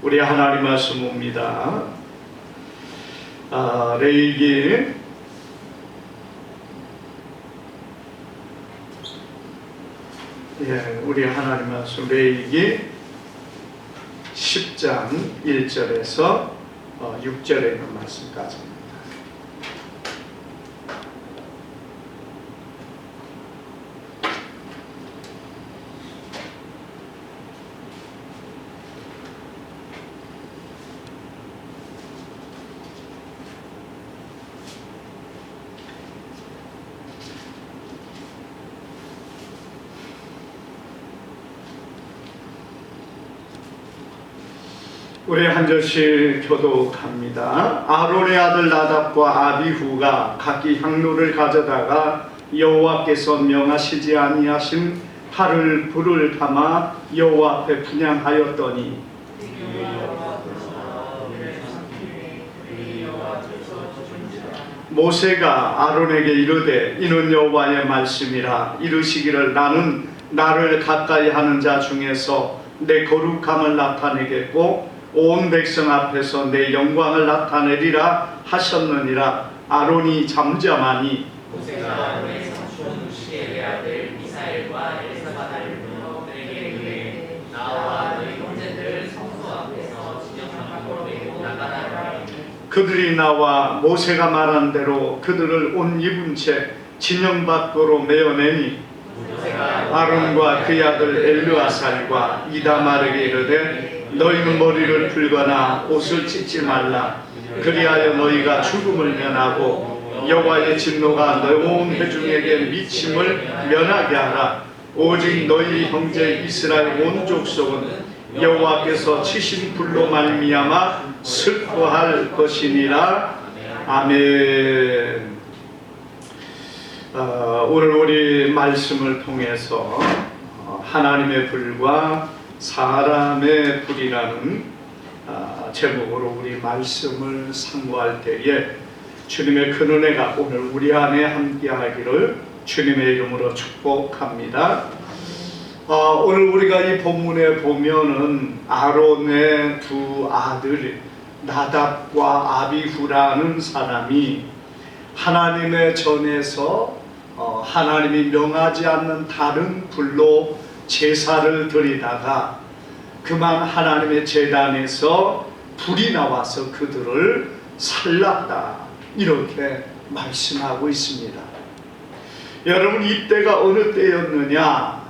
우리 하나님 말씀입니다. 레위기 우리 하나님 말씀 레위기 10장 1절에서 6절에 있는 말씀까지입니다. 우리 한 절씩 교독합니다. 아론의 아들 나답과 아비후가 각기 향로를 가져다가 여호와께서 명하시지 아니하신 칼을 불을 담아 여호와 앞에 분향하였더니 모세가 아론에게 이르되 이는 여호와의 말씀이라 이르시기를 나는 나를 가까이 하는 자 중에서 내 거룩함을 나타내겠고 온 백성 앞에서 내 영광을 나타내리라 하셨느니라. 아론이 잠잠하니 모세가 아론의 삼촌 우시엘의 아들 미사엘과 엘사바다를 불러 그에게 이르되 나와 너희 형제들 성소 앞에서 진영상 밖으로 메고 나가라. 그들이 나와 모세가 말한 대로 그들을 옷 입은 채 진영 밖으로 메어내니 아론과 그의 아들 엘르아살과 이다말에게 이르되 너희는 머리를 풀거나 옷을 찢지 말라. 그리하여 너희가 죽음을 면하고 여호와의 진노가 온 회중에게 미침을 면하게 하라. 오직 너희 형제 이스라엘 온 족속은 여호와께서 치신 불로 말미암아 슬퍼할 것이니라. 아멘. 오늘 우리 말씀을 통해서 하나님의 불과 사람의 불이라는 제목으로 우리 말씀을 상고할 때에 주님의 큰 은혜가 오늘 우리 안에 함께하기를 주님의 이름으로 축복합니다. 오늘 우리가 이 본문에 보면은 아론의 두 아들 나답과 아비후라는 사람이 하나님의 전에서 하나님이 명하지 않는 다른 불로 제사를 드리다가 그만 하나님의 제단에서 불이 나와서 그들을 살랐다, 이렇게 말씀하고 있습니다. 여러분, 이때가 어느 때였느냐?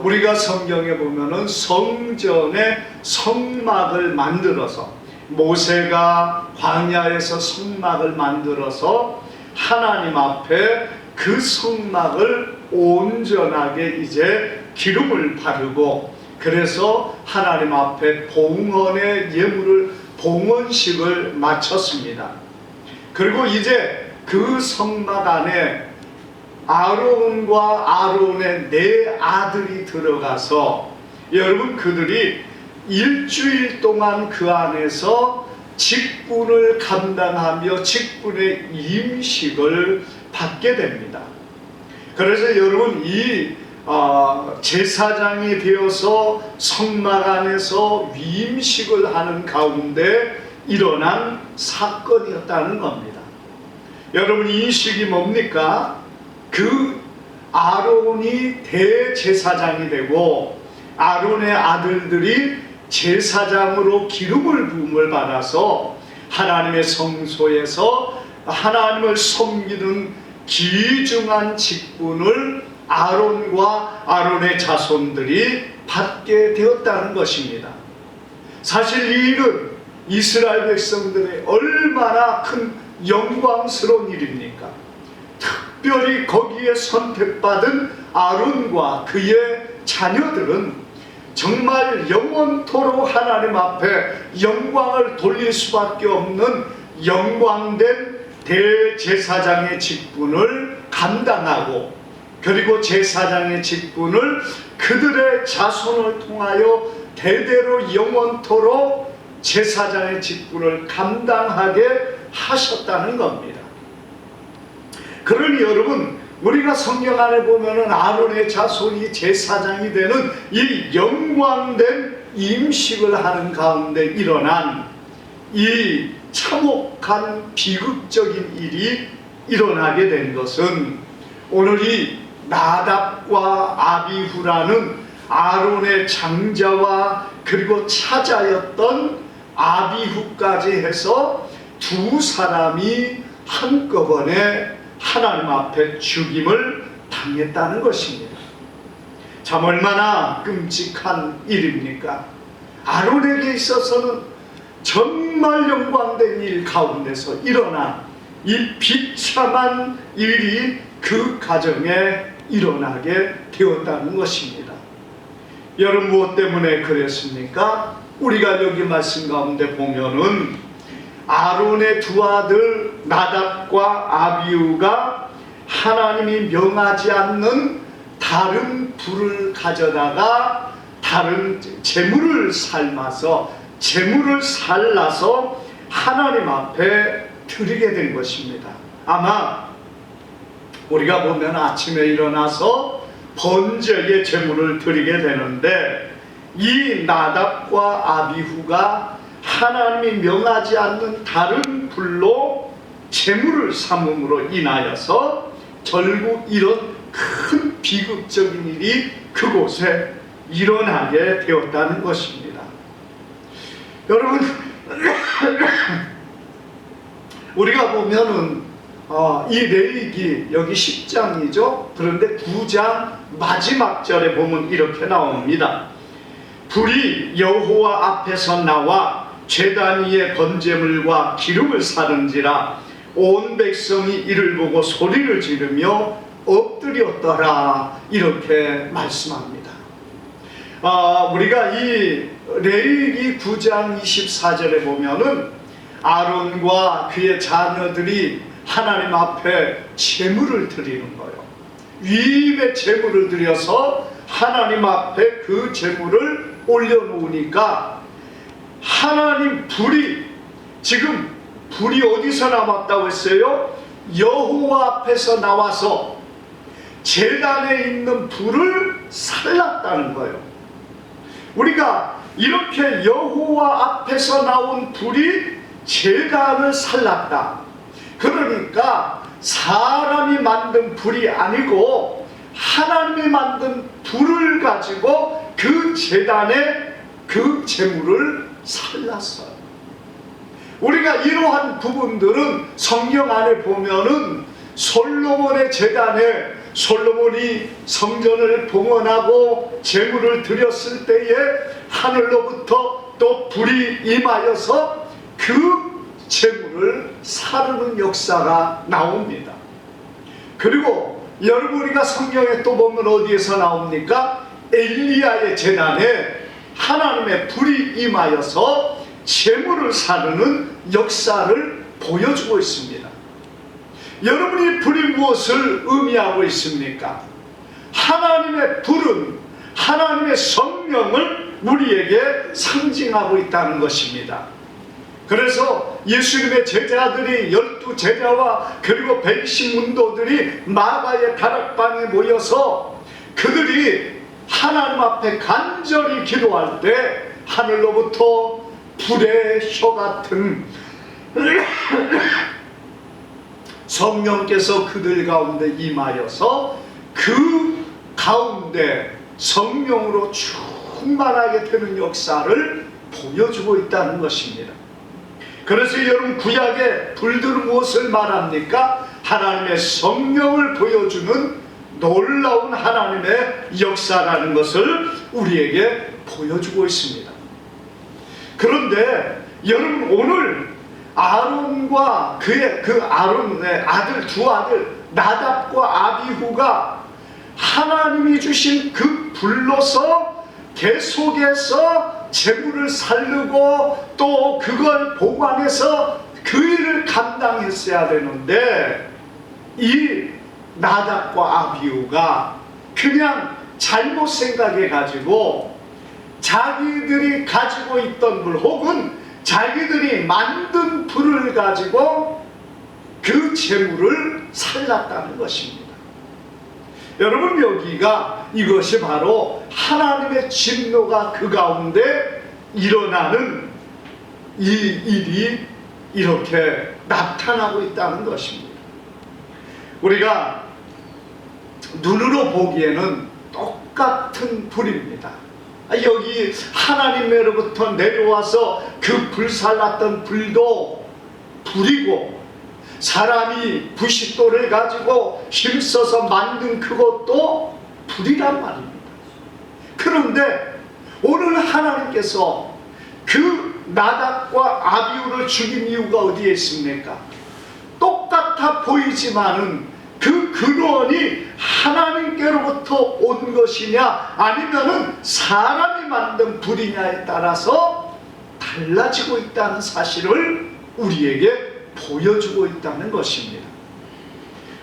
우리가 성경에 보면은 성전에 성막을 만들어서 모세가 광야에서 성막을 만들어서 하나님 앞에 그 성막을 온전하게 이제 기름을 바르고, 그래서 하나님 앞에 봉헌의 예물을 봉헌식을 마쳤습니다. 그리고 이제 그 성막 안에 아론과 아론의 네 아들이 들어가서 여러분 그들이 일주일 동안 그 안에서 직분을 감당하며 직분의 임식을 받게 됩니다. 그래서 여러분 이 제사장이 되어서 성막 안에서 위임식을 하는 가운데 일어난 사건이었다는 겁니다. 여러분, 이 식이 뭡니까? 그 아론이 대제사장이 되고 아론의 아들들이 제사장으로 기름을 부음을 받아서 하나님의 성소에서 하나님을 섬기는 귀중한 직분을 아론과 아론의 자손들이 받게 되었다는 것입니다. 사실 이 일은 이스라엘 백성들의 얼마나 큰 영광스러운 일입니까? 특별히 거기에 선택받은 아론과 그의 자녀들은 정말 영원토록 하나님 앞에 영광을 돌릴 수밖에 없는 영광된 대제사장의 직분을 감당하고, 그리고 제사장의 직분을 그들의 자손을 통하여 대대로 영원토록 제사장의 직분을 감당하게 하셨다는 겁니다. 그러니 여러분, 우리가 성경 안에 보면은 아론의 자손이 제사장이 되는 이 영광된 임식을 하는 가운데 일어난 이 참혹한 비극적인 일이 일어나게 된 것은 오늘 이 나답과 아비후라는 아론의 장자와 그리고 차자였던 아비후까지 해서 두 사람이 한꺼번에 하나님 앞에 죽임을 당했다는 것입니다. 참 얼마나 끔찍한 일입니까? 아론에게 있어서는 정말 영광된 일 가운데서 일어난 이 비참한 일이 그 가정에 일어나게 되었다는 것입니다. 여러분 무엇 때문에 그랬습니까? 우리가 여기 말씀 가운데 보면은 아론의 두 아들 나답과 아비후가 하나님이 명하지 않는 다른 불을 가져다가 다른 재물을 삶아서 재물을 살라서 하나님 앞에 드리게 된 것입니다. 아마 우리가 보면 아침에 일어나서 번제의 제물을 드리게 되는데 이 나답과 아비후가 하나님이 명하지 않는 다른 불로 제물을 삼음으로 인하여서 결국 이런 큰 비극적인 일이 그곳에 일어나게 되었다는 것입니다. 여러분 우리가 보면은 이 레위기 여기 10장이죠. 그런데 9장 마지막 절에 보면 이렇게 나옵니다. 불이 여호와 앞에서 나와 제단 위에 번제물과 기름을 사른지라 온 백성이 이를 보고 소리를 지르며 엎드렸더라. 이렇게 말씀합니다. 우리가 이 레위기 9장 24절에 보면은 아론과 그의 자녀들이 하나님 앞에 제물을 드리는 거예요. 위임의 제물을 드려서 하나님 앞에 그 제물을 올려놓으니까 하나님 불이 지금 불이 어디서 나왔다고 했어요? 여호와 앞에서 나와서 제단에 있는 불을 살랐다는 거예요. 우리가 이렇게 여호와 앞에서 나온 불이 제단을 살랐다. 그러니까 사람이 만든 불이 아니고 하나님이 만든 불을 가지고 그 제단에 그 제물을 살랐어요. 우리가 이러한 부분들은 성경 안에 보면은 솔로몬의 제단에 솔로몬이 성전을 봉헌하고 제물을 드렸을 때에 하늘로부터 또 불이 임하여서 그 제물을 사르는 역사가 나옵니다. 그리고 여러분 우리가 성경에 또 보면 어디에서 나옵니까? 엘리야의 제단에 하나님의 불이 임하여서 제물을 사르는 역사를 보여주고 있습니다. 여러분이 불이 무엇을 의미하고 있습니까? 하나님의 불은 하나님의 성령을 우리에게 상징하고 있다는 것입니다. 그래서 예수님의 제자들이 12제자와 그리고 120문도들이 마가의 다락방에 모여서 그들이 하나님 앞에 간절히 기도할 때 하늘로부터 불의 혀 같은 성령께서 그들 가운데 임하여서 그 가운데 성령으로 충만하게 되는 역사를 보여주고 있다는 것입니다. 그래서 여러분 구약의 불들은 무엇을 말합니까? 하나님의 성령을 보여주는 놀라운 하나님의 역사라는 것을 우리에게 보여주고 있습니다. 그런데 여러분 오늘 아론과 그의 아론의 아들 두 아들 나답과 아비후가 하나님이 주신 그 불로서 계속해서 제물을 살르고 또 그걸 보관해서 그 일을 감당했어야 되는데 이 나답과 아비후가 그냥 잘못 생각해 가지고 자기들이 가지고 있던 불 혹은 자기들이 만든 불을 가지고 그 제물을 살랐다는 것입니다. 여러분, 여기가 이것이 바로 하나님의 진노가 그 가운데 일어나는 이 일이 이렇게 나타나고 있다는 것입니다. 우리가 눈으로 보기에는 똑같은 불입니다. 여기 하나님으로부터 내려와서 그 불살랐던 불도 불이고, 사람이 부싯돌을 가지고 힘써서 만든 그것도 불이란 말입니다. 그런데 오늘 하나님께서 그 나답과 아비후를 죽인 이유가 어디에 있습니까? 똑같아 보이지만은 그 근원이 하나님께로부터 온 것이냐 아니면은 사람이 만든 불이냐에 따라서 달라지고 있다는 사실을 우리에게 보여주고 있다는 것입니다.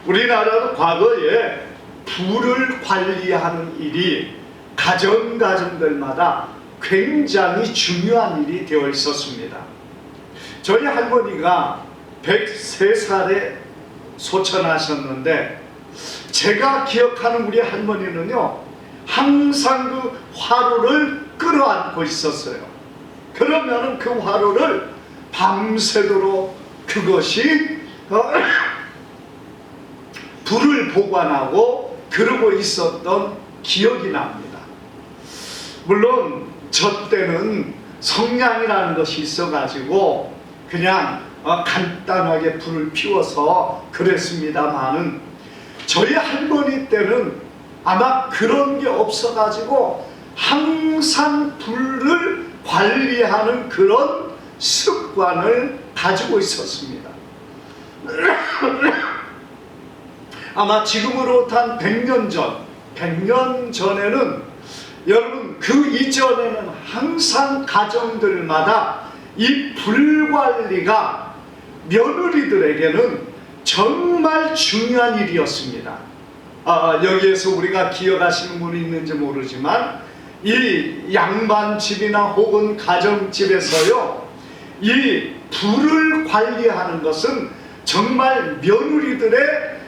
우리나라도 과거에 불을 관리하는 일이 가정들마다 굉장히 중요한 일이 되어 있었습니다. 저희 할머니가 103살에 소천하셨는데, 제가 기억하는 우리 할머니는요, 항상 그 화로를 끌어안고 있었어요. 그러면은 그 화로를 밤새도록 그것이 불을 보관하고 그러고 있었던 기억이 납니다. 물론 저 때는 성냥이라는 것이 있어가지고 그냥 간단하게 불을 피워서 그랬습니다만은, 저희 할머니 때는 아마 그런 게 없어가지고 항상 불을 관리하는 그런 습관을 가지고 있었습니다. 아마 지금으로부터 한 100년 전, 100년 전에는, 여러분, 그 이전에는 항상 가정들마다 이 불관리가 며느리들에게는 정말 중요한 일이었습니다. 여기에서 우리가 기억하시는 분이 있는지 모르지만, 이 양반집이나 혹은 가정집에서요, 이 불을 관리하는 것은 정말 며느리들의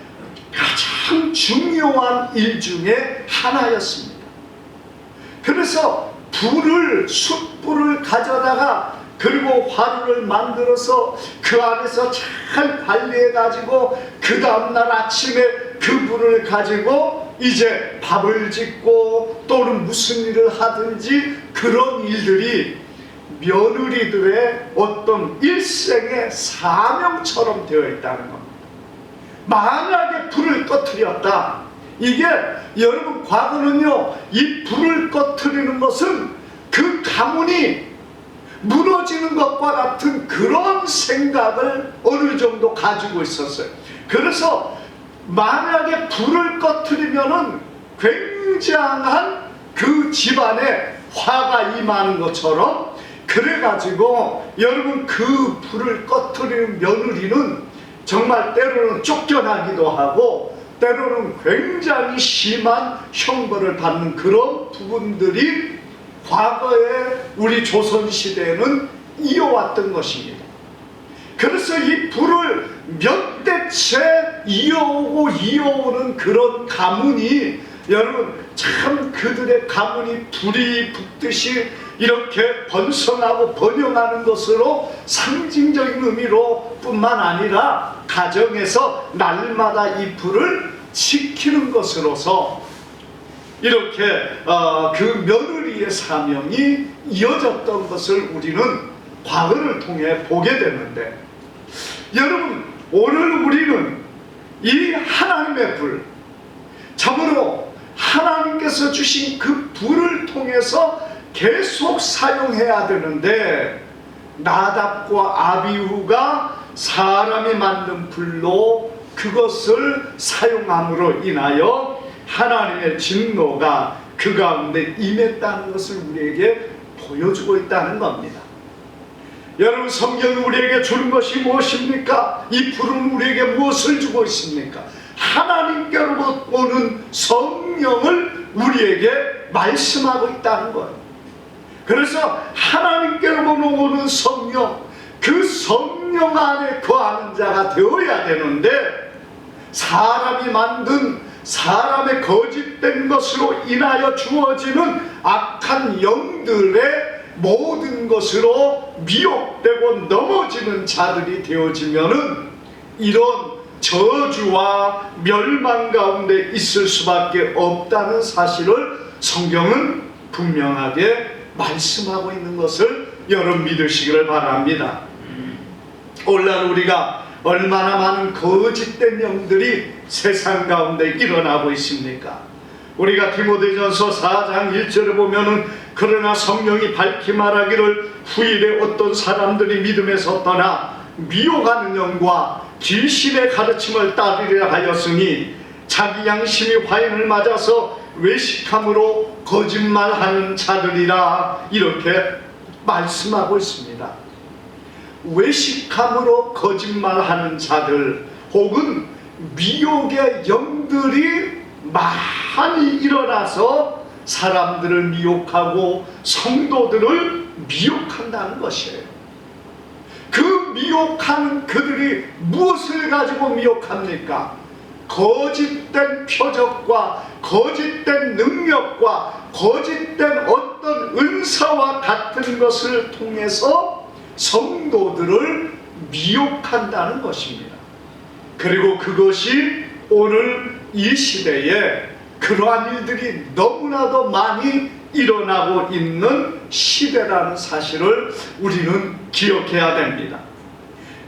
가장 중요한 일 중에 하나였습니다. 그래서 숯불을 가져다가, 그리고 화로를 만들어서 그 안에서 잘 관리해 가지고 그 다음날 아침에 그 불을 가지고 이제 밥을 짓고 또는 무슨 일을 하든지 그런 일들이 며느리들의 어떤 일생의 사명처럼 되어 있다는 겁니다. 만약에 불을 꺼뜨렸다, 이게 여러분, 과거는요, 이 불을 꺼뜨리는 것은 그 가문이 무너지는 것과 같은 그런 생각을 어느 정도 가지고 있었어요. 그래서 만약에 불을 꺼뜨리면은 굉장한 그 집안에 화가 임하는 것처럼, 그래가지고 여러분, 그 불을 꺼뜨리는 며느리는 정말 때로는 쫓겨나기도 하고 때로는 굉장히 심한 형벌을 받는 그런 부분들이 과거에 우리 조선시대에는 이어왔던 것입니다. 그래서 이 불을 몇 대째 이어오는 그런 가문이, 여러분, 참 그들의 가문이 불이 붙듯이 이렇게 번성하고 번영하는 것으로 상징적인 의미로 뿐만 아니라 가정에서 날마다 이 불을 지키는 것으로서 이렇게 그 며느리의 사명이 이어졌던 것을 우리는 과거를 통해 보게 되는데, 여러분, 오늘 우리는 이 하나님의 불, 참으로 하나님께서 주신 그 불을 통해서 계속 사용해야 되는데, 나답과 아비후가 사람이 만든 불로 그것을 사용함으로 인하여 하나님의 진노가 그 가운데 임했다는 것을 우리에게 보여주고 있다는 겁니다. 여러분, 성경이 우리에게 주는 것이 무엇입니까? 이 불은 우리에게 무엇을 주고 있습니까? 하나님께로부터 오는 성령을 우리에게 말씀하고 있다는 거예요. 그래서 하나님께로부터 오는 성령, 그 성령 안에 거하는 자가 되어야 되는데, 사람이 만든 사람의 거짓된 것으로 인하여 주어지는 악한 영들의 모든 것으로 미혹되고 넘어지는 자들이 되어지면은 이런 저주와 멸망 가운데 있을 수밖에 없다는 사실을 성경은 분명하게 말씀하고 있는 것을 여러분 믿으시기를 바랍니다. 오늘날 우리가 얼마나 많은 거짓된 영들이 세상 가운데 일어나고 있습니까? 우리가 디모데전서 4장 1절에 보면은 그러나 성령이 밝히 말하기를 후일에 어떤 사람들이 믿음에서 떠나 미혹하는 영과 길신의 가르침을 따르려 하였으니 자기 양심이 화인을 맞아서 외식함으로 거짓말하는 자들이라 이렇게 말씀하고 있습니다. 외식함으로 거짓말하는 자들 혹은 미혹의 영들이 많이 일어나서 사람들을 미혹하고 성도들을 미혹한다는 것이에요. 그 미혹하는 그들이 무엇을 가지고 미혹합니까? 거짓된 표적과 거짓된 능력과 거짓된 어떤 은사와 같은 것을 통해서 성도들을 미혹한다는 것입니다. 그리고 그것이 오늘 이 시대에 그러한 일들이 너무나도 많이 일어나고 있는 시대라는 사실을 우리는 기억해야 됩니다.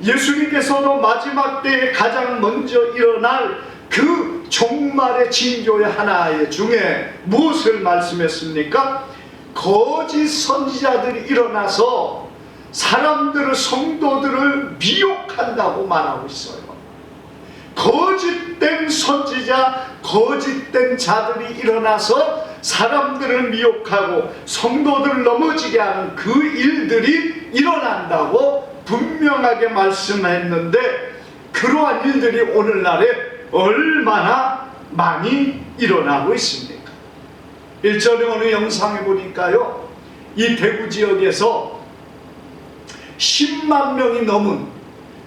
예수님께서도 마지막 때에 가장 먼저 일어날 그 종말의 징조의 하나의 중에 무엇을 말씀했습니까? 거짓 선지자들이 일어나서 사람들을 성도들을 미혹한다고 말하고 있어요. 거짓된 선지자, 거짓된 자들이 일어나서 사람들을 미혹하고 성도들을 넘어지게 하는 그 일들이 일어난다고 분명하게 말씀했는데 그러한 일들이 오늘날에 얼마나 많이 일어나고 있습니까? 일전에 어느 영상에 보니까요, 이 대구 지역에서 10만 명이 넘은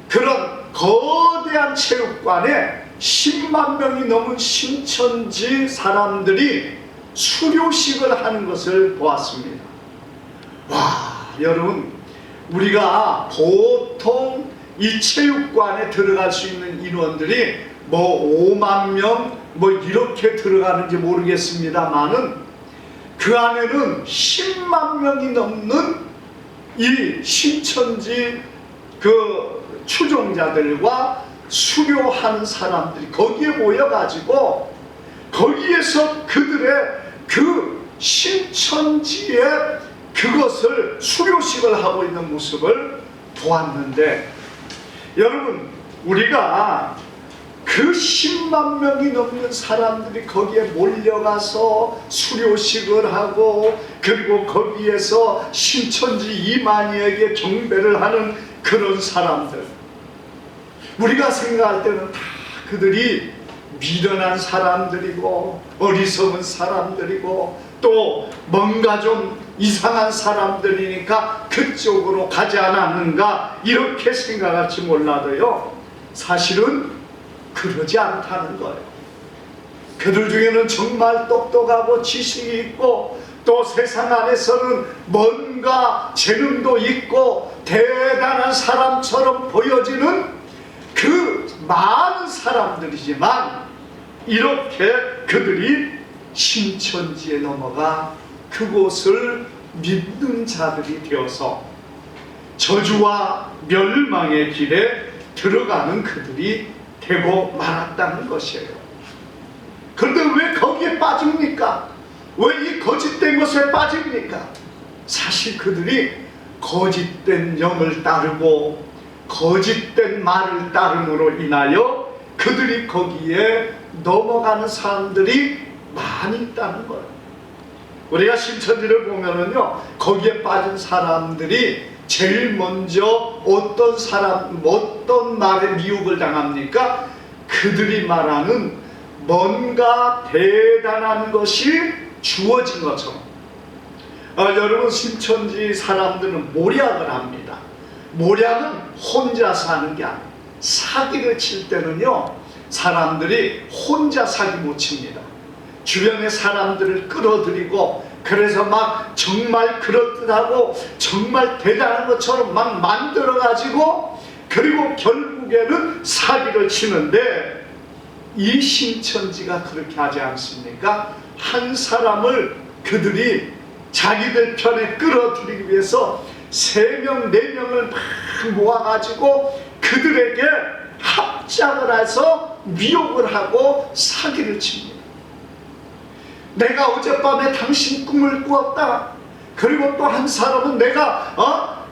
그런 거대한 체육관에 10만 명이 넘은 신천지 사람들이 수료식을 하는 것을 보았습니다. 와, 여러분, 우리가 보통 이 체육관에 들어갈 수 있는 인원들이 뭐 5만 명 뭐 이렇게 들어가는지 모르겠습니다만은 그 안에는 10만 명이 넘는 이 신천지 그 추종자들과 수료하는 사람들이 거기에 모여가지고 거기에서 그들의 그 신천지의 그것을 수료식을 하고 있는 모습을 보았는데, 여러분, 우리가 그 10만 명이 넘는 사람들이 거기에 몰려가서 수료식을 하고 그리고 거기에서 신천지 이만희에게 경배를 하는 그런 사람들, 우리가 생각할 때는 다 그들이 미련한 사람들이고 어리석은 사람들이고 또 뭔가 좀 이상한 사람들이니까 그쪽으로 가지 않았는가 이렇게 생각할지 몰라도요, 사실은 그러지 않다는 거예요. 그들 중에는 정말 똑똑하고 지식이 있고 또 세상 안에서는 뭔가 재능도 있고 대단한 사람처럼 보여지는 그 많은 사람들이지만 이렇게 그들이 신천지에 넘어가 그곳을 믿는 자들이 되어서 저주와 멸망의 길에 들어가는 그들이 되고 말았다는 것이에요. 그런데 왜 거기에 빠집니까? 왜 이 거짓된 것에 빠집니까? 사실 그들이 거짓된 영을 따르고 거짓된 말을 따름으로 인하여 그들이 거기에 넘어가는 사람들이 많이 있다는 거예요. 우리가 신천지를 보면은요, 거기에 빠진 사람들이 제일 먼저 어떤 말에 미혹을 당합니까? 그들이 말하는 뭔가 대단한 것이 주어진 것처럼. 여러분, 신천지 사람들은 모략을 합니다. 모략은 혼자서 하는 게 아니에요. 사기를 칠 때는요, 사람들이 혼자 사기 못 칩니다. 주변의 사람들을 끌어들이고, 그래서 막 정말 그럴듯하고 정말 대단한 것처럼 막 만들어가지고, 그리고 결국에는 사기를 치는데, 이 신천지가 그렇게 하지 않습니까? 한 사람을 그들이 자기들 편에 끌어들이기 위해서 3명, 4명을 막 모아가지고 그들에게 합작을 해서 미혹을 하고 사기를 칩니다. 내가 어젯밤에 당신 꿈을 꾸었다. 그리고 또 한 사람은 내가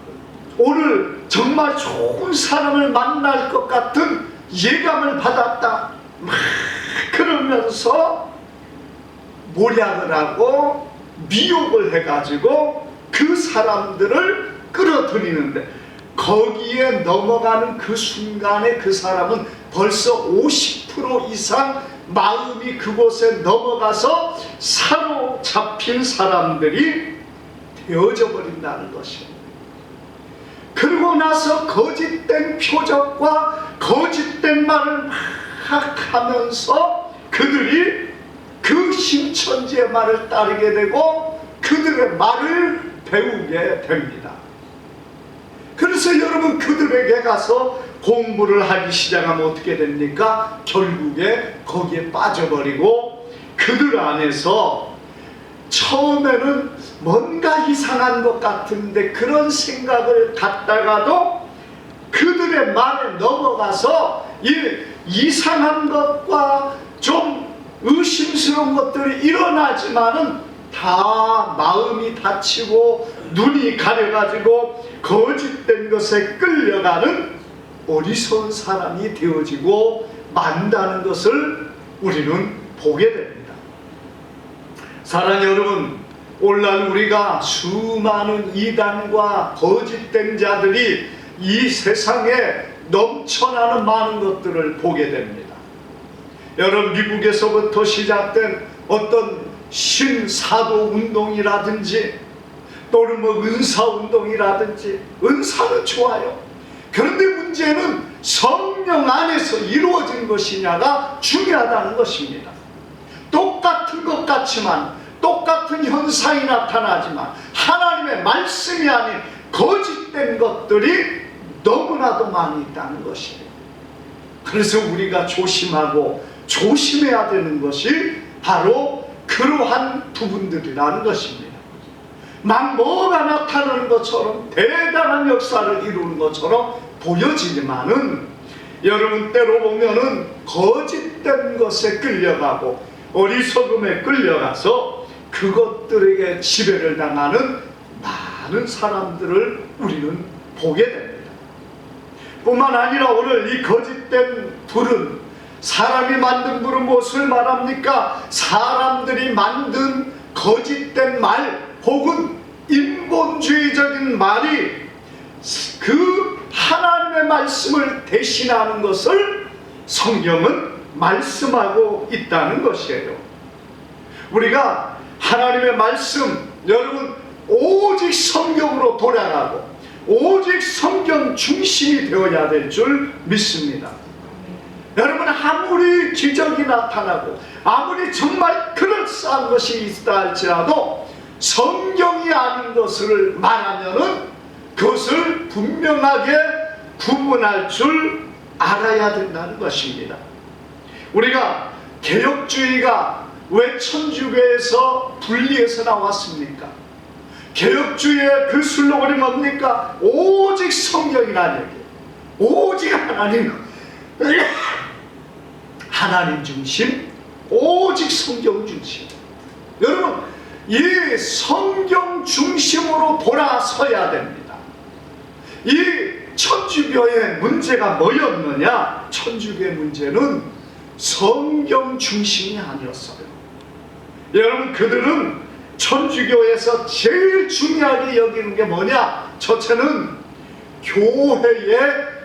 오늘 정말 좋은 사람을 만날 것 같은 예감을 받았다. 막 그러면서 모략을 하고 미혹을 해가지고 그 사람들을 끌어들이는데, 거기에 넘어가는 그 순간에 그 사람은 벌써 50% 이상 마음이 그곳에 넘어가서 사로잡힌 사람들이 되어져 버린다는 것이에요. 그러고 나서 거짓된 표적과 거짓된 말을 막 하면서 그들이 그 신천지의 말을 따르게 되고 그들의 말을 배우게 됩니다. 그래서 여러분, 그들에게 가서 공부를 하기 시작하면 어떻게 됩니까? 결국에 거기에 빠져버리고, 그들 안에서 처음에는 뭔가 이상한 것 같은데 그런 생각을 갖다가도 그들의 말에 넘어가서 이 이상한 것과 좀 의심스러운 것들이 일어나지만은 다 마음이 다치고 눈이 가려가지고 거짓된 것에 끌려가는 어리석은 사람이 되어지고 만다는 것을 우리는 보게 됩니다. 사랑하는 여러분, 오늘날 우리가 수많은 이단과 거짓된 자들이 이 세상에 넘쳐나는 많은 것들을 보게 됩니다. 여러분, 미국에서부터 시작된 어떤 신사도 운동이라든지 또는 은사 운동이라든지, 은사는 좋아요. 그런데 문제는 성령 안에서 이루어진 것이냐가 중요하다는 것입니다. 똑같은 것 같지만, 똑같은 현상이 나타나지만 하나님의 말씀이 아닌 거짓된 것들이 너무나도 많이 있다는 것이에요. 그래서 우리가 조심하고 조심해야 되는 것이 바로 그러한 부분들이라는 것입니다. 막 뭐가 나타나는 것처럼 대단한 역사를 이루는 것처럼 보여지지만은, 여러분, 때로 보면은 거짓된 것에 끌려가고 어리석음에 끌려가서 그것들에게 지배를 당하는 많은 사람들을 우리는 보게 됩니다. 뿐만 아니라 오늘 이 거짓된 불은, 사람이 만든 불은 무엇을 말합니까? 사람들이 만든 거짓된 말 혹은 인본주의적인 말이 그 하나님의 말씀을 대신하는 것을 성경은 말씀하고 있다는 것이에요. 우리가 하나님의 말씀, 여러분, 오직 성경으로 돌아가고 오직 성경 중심이 되어야 될 줄 믿습니다. 여러분, 아무리 기적이 나타나고 아무리 정말 그럴싸한 것이 있다 할지라도 성경이 아닌 것을 말하면은 그것을 분명하게 구분할 줄 알아야 된다는 것입니다. 우리가 개혁주의가 왜 천주교에서 분리해서 나왔습니까? 개혁주의의 그 슬로건이 뭡니까? 오직 성경이라는 얘기. 오직 하나님 중심, 오직 성경 중심. 여러분, 이 성경 중심으로 돌아서야 됩니다. 이 천주교의 문제가 뭐였느냐? 천주교의 문제는 성경 중심이 아니었어요. 여러분, 그들은 천주교에서 제일 중요하게 여기는 게 뭐냐? 첫째는 교회의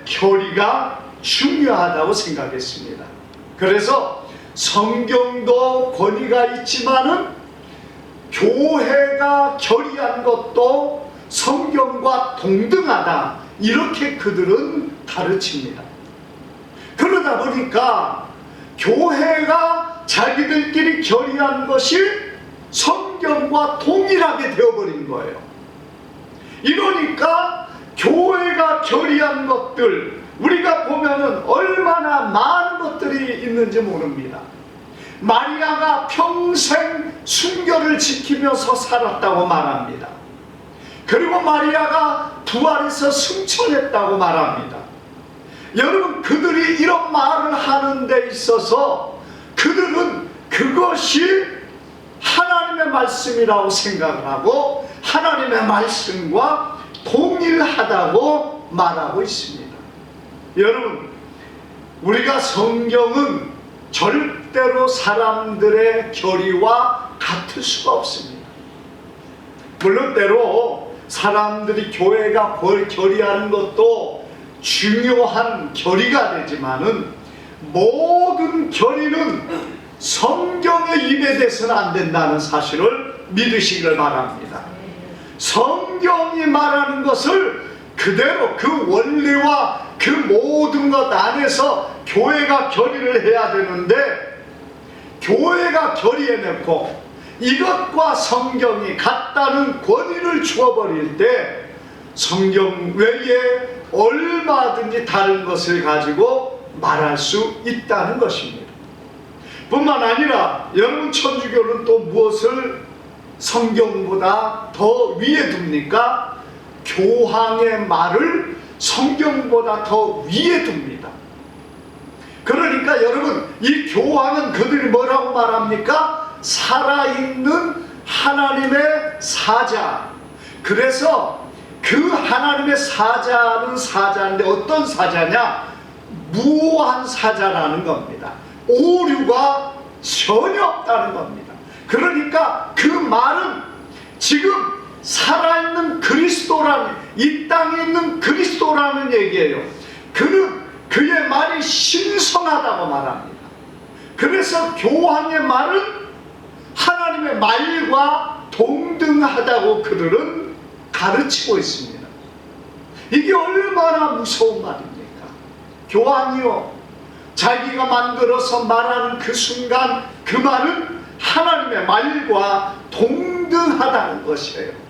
결의가 중요하다고 생각했습니다. 그래서 성경도 권위가 있지만은 교회가 결의한 것도 성경과 동등하다, 이렇게 그들은 가르칩니다. 그러다 보니까 교회가 자기들끼리 결의한 것이 성경과 동일하게 되어버린 거예요. 이러니까 교회가 결의한 것들, 우리가 보면은 얼마나 많은 것들이 있는지 모릅니다. 마리아가 평생 순결을 지키면서 살았다고 말합니다. 그리고 마리아가 부활해서 승천했다고 말합니다. 여러분, 그들이 이런 말을 하는 데 있어서 그들은 그것이 하나님의 말씀이라고 생각을 하고 하나님의 말씀과 동일하다고 말하고 있습니다. 여러분, 우리가 성경은 절대로 사람들의 결의와 같을 수가 없습니다. 물론 때로 사람들이 교회가 결의하는 것도 중요한 결의가 되지만은 모든 결의는 성경의 입에 대해서는 안 된다는 사실을 믿으시기를 바랍니다. 성경이 말하는 것을 그대로 그 원리와 그 모든 것 안에서 교회가 결의를 해야 되는데, 교회가 결의해놓고 이것과 성경이 같다는 권위를 주어버릴 때 성경 외에 얼마든지 다른 것을 가지고 말할 수 있다는 것입니다. 뿐만 아니라 여러분, 천주교는 또 무엇을 성경보다 더 위에 둡니까? 교황의 말을 성경보다 더 위에 둡니다. 그러니까 여러분, 이 교황은 그들이 뭐라고 말합니까? 살아있는 하나님의 사자. 그래서 그 하나님의 사자는 사자인데 어떤 사자냐? 무한 사자라는 겁니다. 오류가 전혀 없다는 겁니다. 그러니까 그 말은 지금 살아있는 그리스도라는, 이 땅에 있는 그리스도라는 얘기예요. 그는 그의 말이 신성하다고 말합니다. 그래서 교황의 말은 하나님의 말과 동등하다고 그들은 가르치고 있습니다. 이게 얼마나 무서운 말입니까? 교황이요, 자기가 만들어서 말하는 그 순간 그 말은 하나님의 말과 동등하다는 것이에요.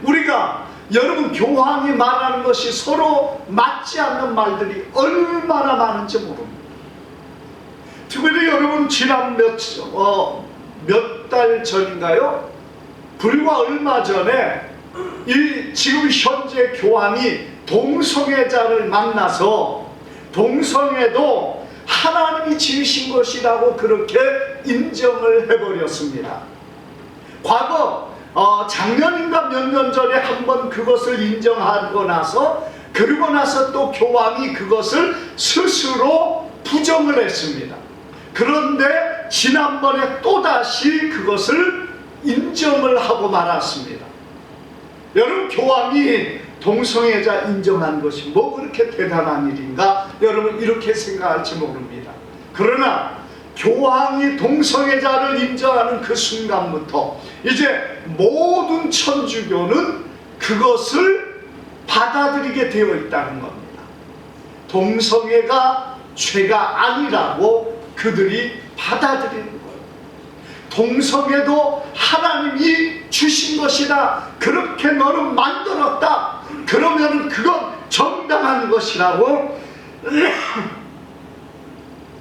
우리가 여러분, 교황이 말하는 것이 서로 맞지 않는 말들이 얼마나 많은지 모릅니다. 특별히 여러분, 지난 몇 달 전인가요? 불과 얼마 전에 지금 현재 교황이 동성애자를 만나서 동성애도 하나님이 지으신 것이라고 그렇게 인정을 해버렸습니다. 과거 작년인가 몇 년 전에 한번 그것을 인정하고 나서, 그리고 나서 또 교황이 그것을 스스로 부정을 했습니다. 그런데 지난번에 또다시 그것을 인정을 하고 말았습니다. 여러분, 교황이 동성애자 인정한 것이 뭐 그렇게 대단한 일인가? 여러분, 이렇게 생각할지 모릅니다. 그러나 교황이 동성애자를 인정하는 그 순간부터 이제 모든 천주교는 그것을 받아들이게 되어 있다는 겁니다. 동성애가 죄가 아니라고 그들이 받아들이는 거예요. 동성애도 하나님이 주신 것이다. 그렇게 너를 만들었다. 그러면 그건 정당한 것이라고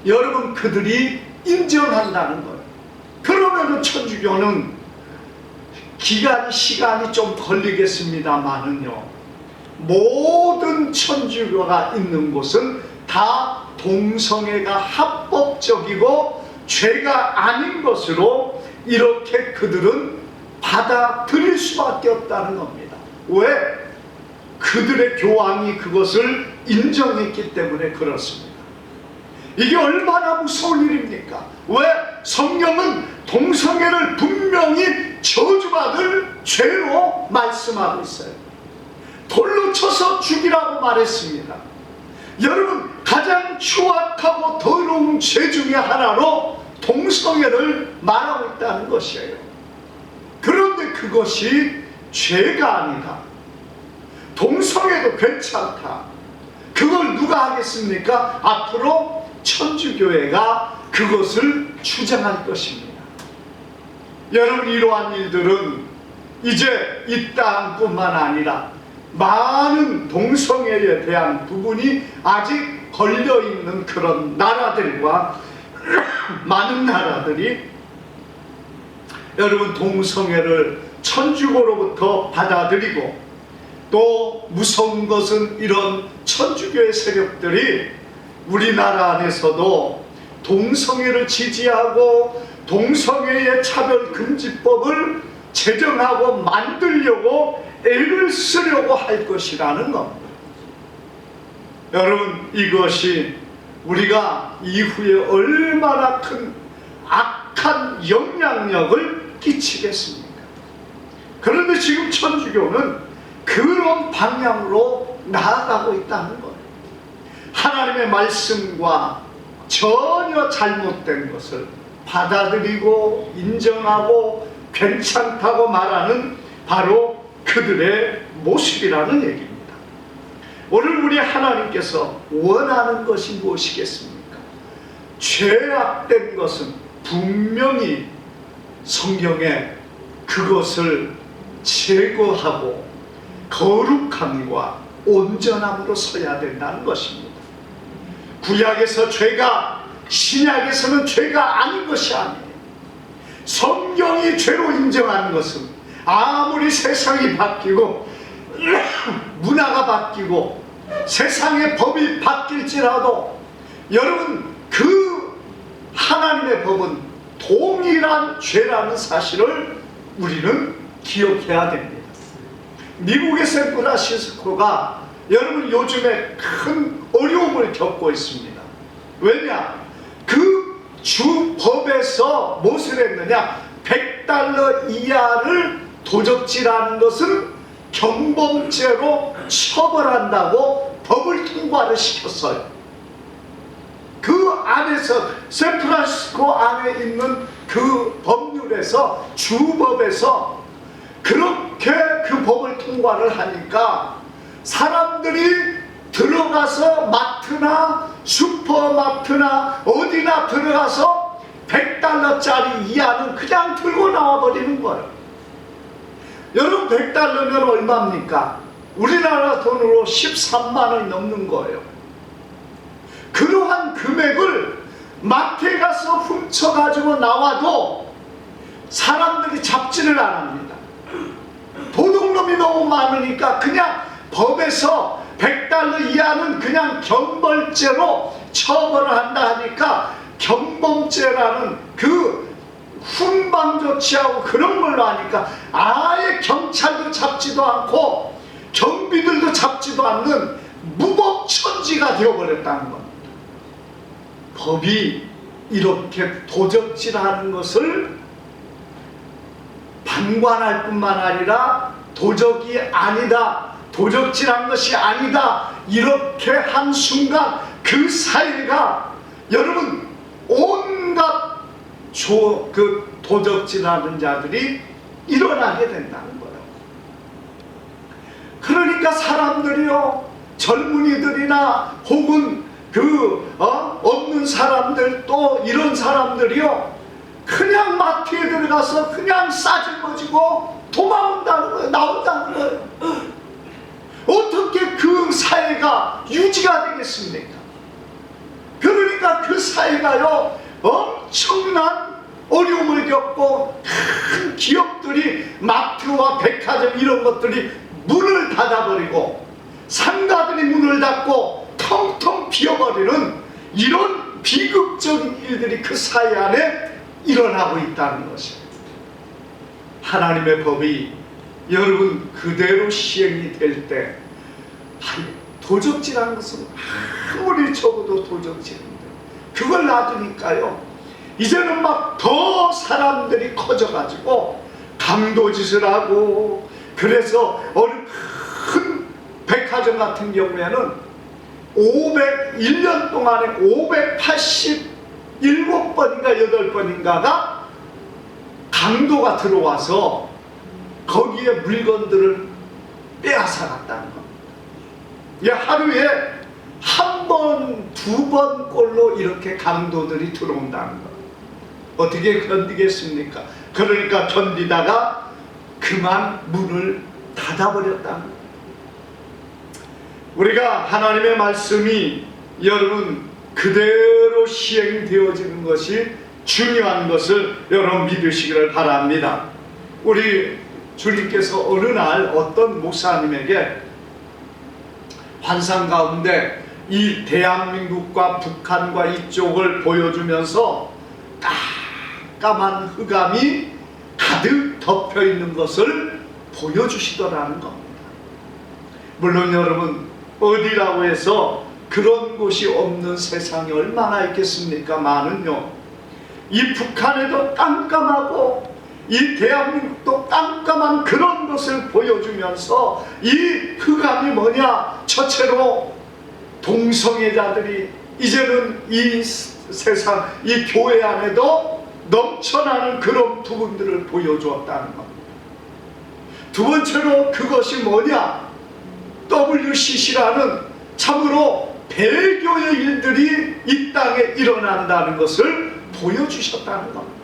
여러분, 그들이 인정한다는 거예요. 그러면 천주교는 시간이 좀 걸리겠습니다만은요, 모든 천주교가 있는 곳은 다 동성애가 합법적이고 죄가 아닌 것으로 이렇게 그들은 받아들일 수밖에 없다는 겁니다. 왜? 그들의 교황이 그것을 인정했기 때문에 그렇습니다. 이게 얼마나 무서운 일입니까? 왜? 성경은 동성애를 분명히 저주받을 죄로 말씀하고 있어요. 돌로 쳐서 죽이라고 말했습니다. 여러분, 가장 추악하고 더러운 죄 중에 하나로 동성애를 말하고 있다는 것이에요. 그런데 그것이 죄가 아니다. 동성애도 괜찮다. 그걸 누가 하겠습니까? 앞으로 천주교회가 그것을 주장할 것입니다. 여러분, 이러한 일들은 이제 이 땅뿐만 아니라 많은 동성애에 대한 부분이 아직 걸려있는 그런 나라들과 많은 나라들이 여러분 동성애를 천주교로부터 받아들이고, 또 무서운 것은 이런 천주교의 세력들이 우리나라 안에서도 동성애를 지지하고 동성애의 차별금지법을 제정하고 만들려고 애를 쓰려고 할 것이라는 겁니다. 여러분, 이것이 우리가 이후에 얼마나 큰 악한 영향력을 끼치겠습니까? 그런데 지금 천주교는 그런 방향으로 나아가고 있다는 거예요. 하나님의 말씀과 전혀 잘못된 것을 받아들이고 인정하고 괜찮다고 말하는 바로 그들의 모습이라는 얘기입니다. 오늘 우리 하나님께서 원하는 것이 무엇이겠습니까? 죄악된 것은 분명히 성경에 그것을 제거하고 거룩함과 온전함으로 서야 된다는 것입니다. 구약에서 죄가, 신약에서는 죄가 아닌 것이 아니에요. 성경이 죄로 인정하는 것은 아무리 세상이 바뀌고 문화가 바뀌고 세상의 법이 바뀔지라도 여러분, 그 하나님의 법은 동일한 죄라는 사실을 우리는 기억해야 됩니다. 미국의 샌프란시스코가 여러분 요즘에 큰 어려움을 겪고 있습니다. 왜냐? 그 주법에서 무엇을 했느냐? $100 이하를 도적질하는 것은 경범죄로 처벌한다고 법을 통과를 시켰어요. 그 안에서 샌프란시스코 안에 있는 그 법률에서, 주법에서 그렇게 그 법을 통과를 하니까 사람들이 들어가서 마트나 슈퍼마트나 어디나 들어가서 $100짜리 이하는 그냥 들고 나와버리는 거예요. 여러분, $100면 얼마입니까? 우리나라 돈으로 13만 원이 넘는 거예요. 그러한 금액을 마트에 가서 훔쳐가지고 나와도 사람들이 잡지를 안 합니다. 도둑놈이 너무 많으니까 그냥 법에서 $100 이하는 그냥 경벌죄로 처벌을 한다 하니까 경범죄라는 그 훈방 조치하고 그런 걸로 하니까 아예 경찰도 잡지도 않고 경비들도 잡지도 않는 무법천지가 되어버렸다는 겁니다. 법이 이렇게 도적질하는 것을 방관할 뿐만 아니라 도적이 아니다, 도적질한 것이 아니다, 이렇게 한 순간 그 사회가 여러분 온갖 그 도적질하는 자들이 일어나게 된다는 거예요. 그러니까 사람들이요, 젊은이들이나 혹은 없는 사람들, 또 이런 사람들이요, 그냥 마트에 들어가서 그냥 싸질머지고 도망온다는 거예요. 나온다는 거예요. 어떻게 그 사회가 유지가 되겠습니까? 그러니까 그 사회가요, 엄청난 어려움을 겪고 큰 기업들이, 마트와 백화점 이런 것들이 문을 닫아버리고 상가들이 문을 닫고 텅텅 비어버리는 이런 비극적인 일들이 그 사회 안에 일어나고 있다는 것입니다. 하나님의 법이 여러분 그대로 시행이 될 때, 도적질하는 것은 아무리 적어도 도적질인데 그걸 놔두니까요, 이제는 막 더 사람들이 커져가지고 강도짓을 하고, 그래서 큰 백화점 같은 경우에는 1년 동안에 587번인가 8번인가가 강도가 들어와서 거기에 물건들을 빼앗아 갔다는 겁니다. 하루에 한 번, 2번꼴로 이렇게 강도들이 들어온다는 것. 어떻게 견디겠습니까? 그러니까 견디다가 그만 문을 닫아버렸다는 것. 우리가 하나님의 말씀이 여러분 그대로 시행되어지는 것이 중요한 것을 여러분 믿으시기를 바랍니다. 우리 주님께서 어느 날 어떤 목사님에게 환상 가운데 이 대한민국과 북한과 이쪽을 보여주면서 깜깜한 흑암이 가득 덮여 있는 것을 보여주시더라는 겁니다. 물론 여러분 어디라고 해서 그런 곳이 없는 세상이 얼마나 있겠습니까? 많은요. 이 북한에도 깜깜하고 이 대한민국도 깜깜한 그런 것을 보여주면서 이 흑암이 뭐냐? 첫째로 동성애자들이 이제는 이 세상, 이 교회 안에도 넘쳐나는 그런 부분들을 보여주었다는 겁니다. 두 번째로 그것이 뭐냐? WCC라는 참으로 배교의 일들이 이 땅에 일어난다는 것을 보여주셨다는 겁니다.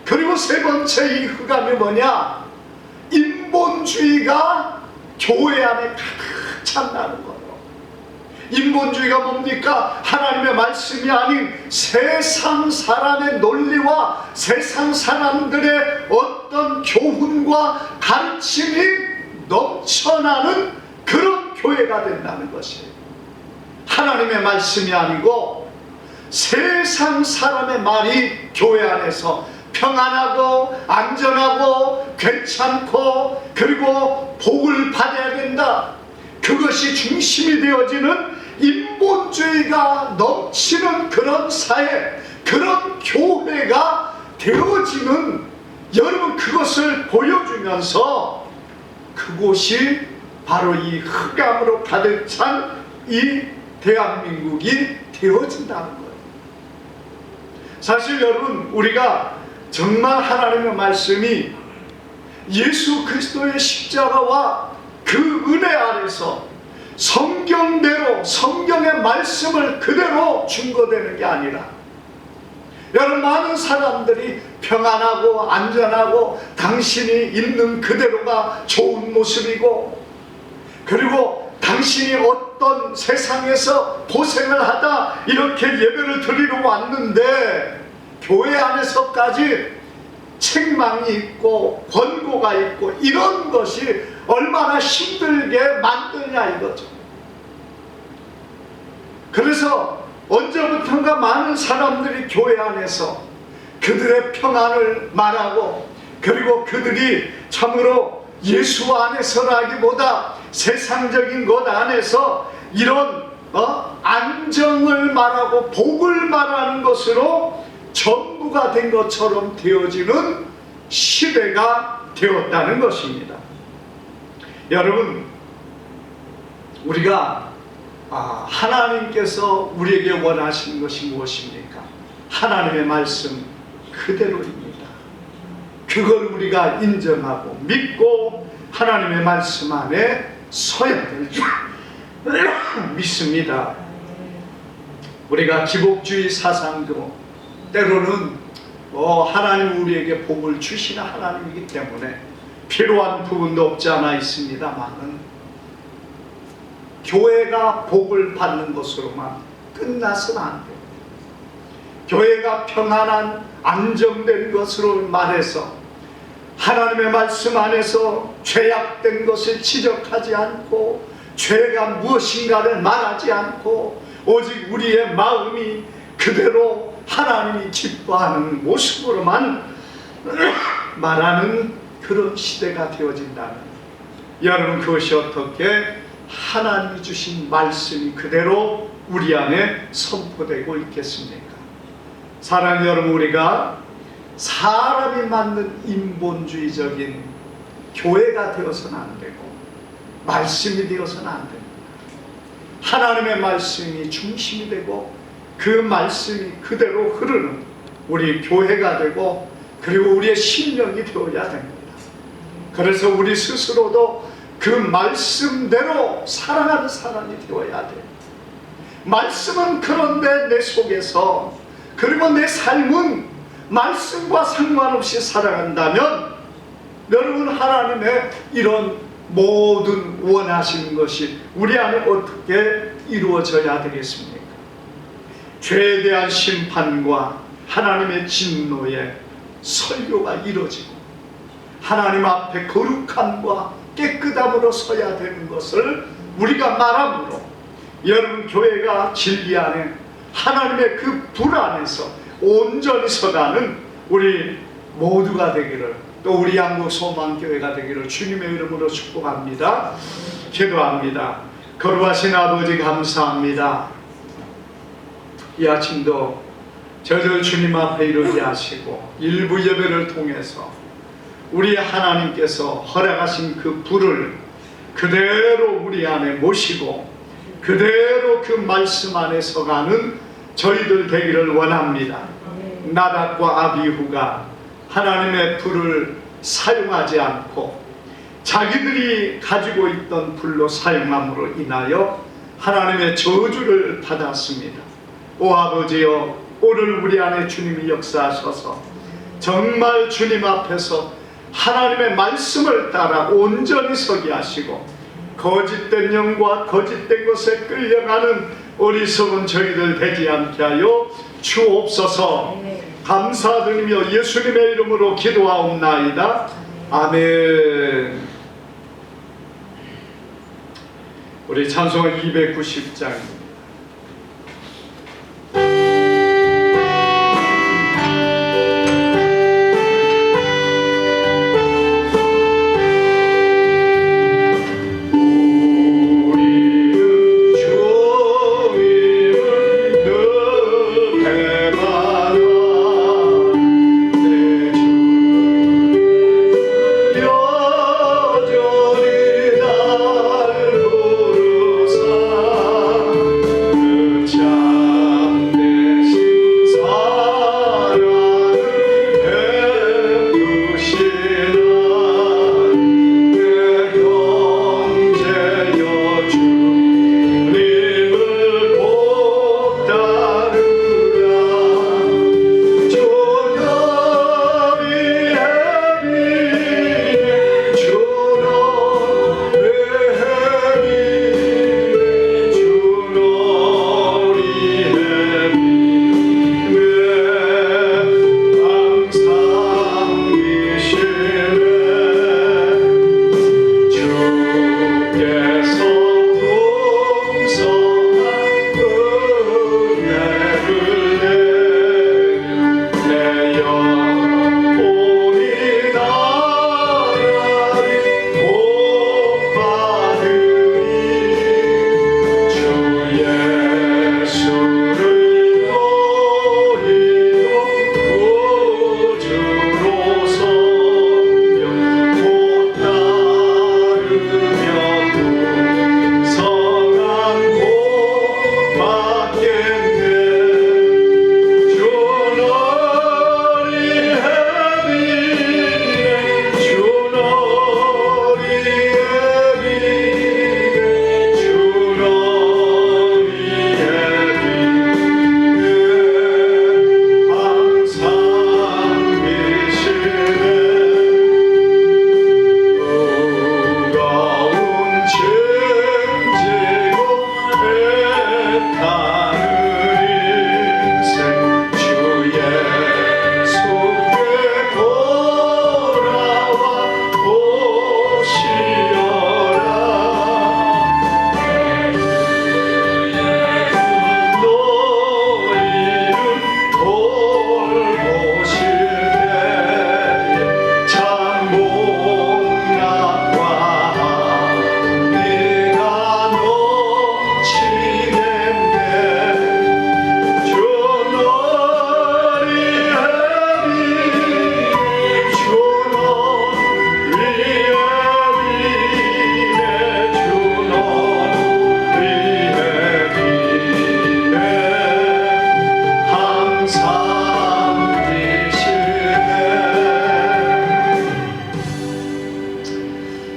그리고 세 번째 이 흑암이 뭐냐? 인본주의가 교회 안에 가득 찬다는 거예요. 인본주의가 뭡니까? 하나님의 말씀이 아닌 세상 사람의 논리와 세상 사람들의 어떤 교훈과 가르침이 넘쳐나는 그런 교회가 된다는 것이에요. 하나님의 말씀이 아니고 세상 사람의 말이 교회 안에서 평안하고 안전하고 괜찮고 그리고 복을 받아야 된다. 그것이 중심이 되어지는 인본주의가 넘치는 그런 사회, 그런 교회가 되어지는 여러분 그것을 보여주면서 그곳이 바로 이 흑암으로 가득 찬 이 대한민국이 되어진다는 거예요. 사실 여러분 우리가 정말 하나님의 말씀이 예수 그리스도의 십자가와 그 은혜 아래서 성경대로 성경의 말씀을 그대로 증거되는 게 아니라 여러분 많은 사람들이 평안하고 안전하고 당신이 있는 그대로가 좋은 모습이고 그리고 당신이 어떤 세상에서 고생을 하다 이렇게 예배를 드리러 왔는데 교회 안에서까지 책망이 있고 권고가 있고 이런 것이 얼마나 힘들게 만드냐 이거죠. 그래서 언제부턴가 많은 사람들이 교회 안에서 그들의 평안을 말하고 그리고 그들이 참으로 예수 안에서라기보다 세상적인 것 안에서 이런 안정을 말하고 복을 말하는 것으로 전부가 된 것처럼 되어지는 시대가 되었다는 것입니다. 여러분 우리가 하나님께서 우리에게 원하시는 것이 무엇입니까? 하나님의 말씀 그대로입니다. 그걸 우리가 인정하고 믿고 하나님의 말씀 안에 서야 될 줄 믿습니다. 우리가 기복주의 사상도 때로는 하나님 우리에게 복을 주시는 하나님이기 때문에 필요한 부분도 없지 않아 있습니다만은 교회가 복을 받는 것으로만 끝나서는 안 돼요. 교회가 평안한 안정된 것으로 말해서 하나님의 말씀 안에서 죄악된 것을 지적하지 않고 죄가 무엇인가를 말하지 않고 오직 우리의 마음이 그대로 하나님이 기뻐하는 모습으로만 말하는 그런 시대가 되어진다는 여러분 그것이 어떻게 하나님이 주신 말씀이 그대로 우리 안에 선포되고 있겠습니까? 사랑하는 여러분 우리가 사람이 만든 인본주의적인 교회가 되어서는 안 되고 말씀이 되어서는 안 됩니다. 하나님의 말씀이 중심이 되고 그 말씀이 그대로 흐르는 우리 교회가 되고 그리고 우리의 심령이 되어야 됩니다. 그래서 우리 스스로도 그 말씀대로 살아가는 사람이 되어야 돼요. 말씀은 그런데 내 속에서, 그리고 내 삶은 말씀과 상관없이 살아간다면 여러분, 하나님의 이런 모든 원하시는 것이 우리 안에 어떻게 이루어져야 되겠습니까? 죄에 대한 심판과 하나님의 진노의 설교가 이루어지고 하나님 앞에 거룩함과 깨끗함으로 서야 되는 것을 우리가 말함으로, 여러분, 교회가 진리 안에 하나님의 그 불 안에서 온전히 서가는 우리 모두가 되기를, 또 우리 양국 소망교회가 되기를 주님의 이름으로 축복합니다. 기도합니다. 거룩하신 아버지, 감사합니다. 이 아침도 저절 주님 앞에 이르게 하시고 일부 예배를 통해서 우리 하나님께서 허락하신 그 불을 그대로 우리 안에 모시고 그대로 그 말씀 안에 서가는 저희들 되기를 원합니다. 나답과 아비후가 하나님의 불을 사용하지 않고 자기들이 가지고 있던 불로 사용함으로 인하여 하나님의 저주를 받았습니다. 오 아버지여, 오늘 우리 안에 주님이 역사하셔서 정말 주님 앞에서 하나님의 말씀을 따라 온전히 서게 하시고 거짓된 영과 거짓된 것에 끌려가는 어리석은 저희들 되지 않게 하여 주옵소서. 감사드리며 예수님의 이름으로 기도하옵나이다. 아멘. 우리 찬송가 290장입니다.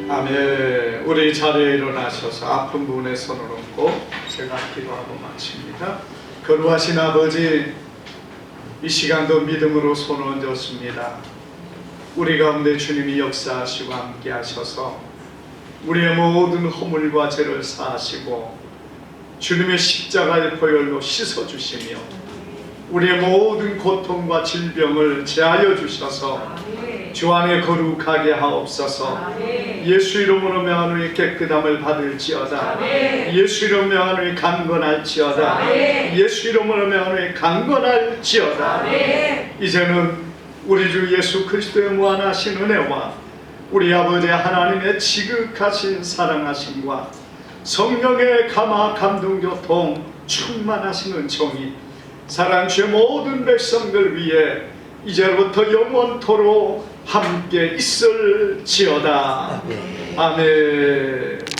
아멘. 우리 자리에 일어나셔서 아픈 분의 손을 얹고 제가 기도하고 마칩니다. 거룩하신 아버지, 이 시간도 믿음으로 손을 얹었습니다. 우리 가운데 주님이 역사하시고 함께 하셔서 우리의 모든 허물과 죄를 사하시고 주님의 십자가의 보혈로 씻어주시며 우리의 모든 고통과 질병을 제하여 주셔서 주 안에 거룩하게 하옵소서. 예수 이름으로 명하노니 깨끗함을 받을지어다. 예수 이름으로 명하노니 강건할지어다. 예수 이름으로 명하노니 강건할지어다. 이제는 우리 주 예수 그리스도의 무한하신 은혜와 우리 아버지 하나님의 지극하신 사랑하심과 성령의 감화 감동 교통 충만하신 은총이 사랑 주의 모든 백성들 위해 이제부터 영원토록 함께 있을지어다. 아멘.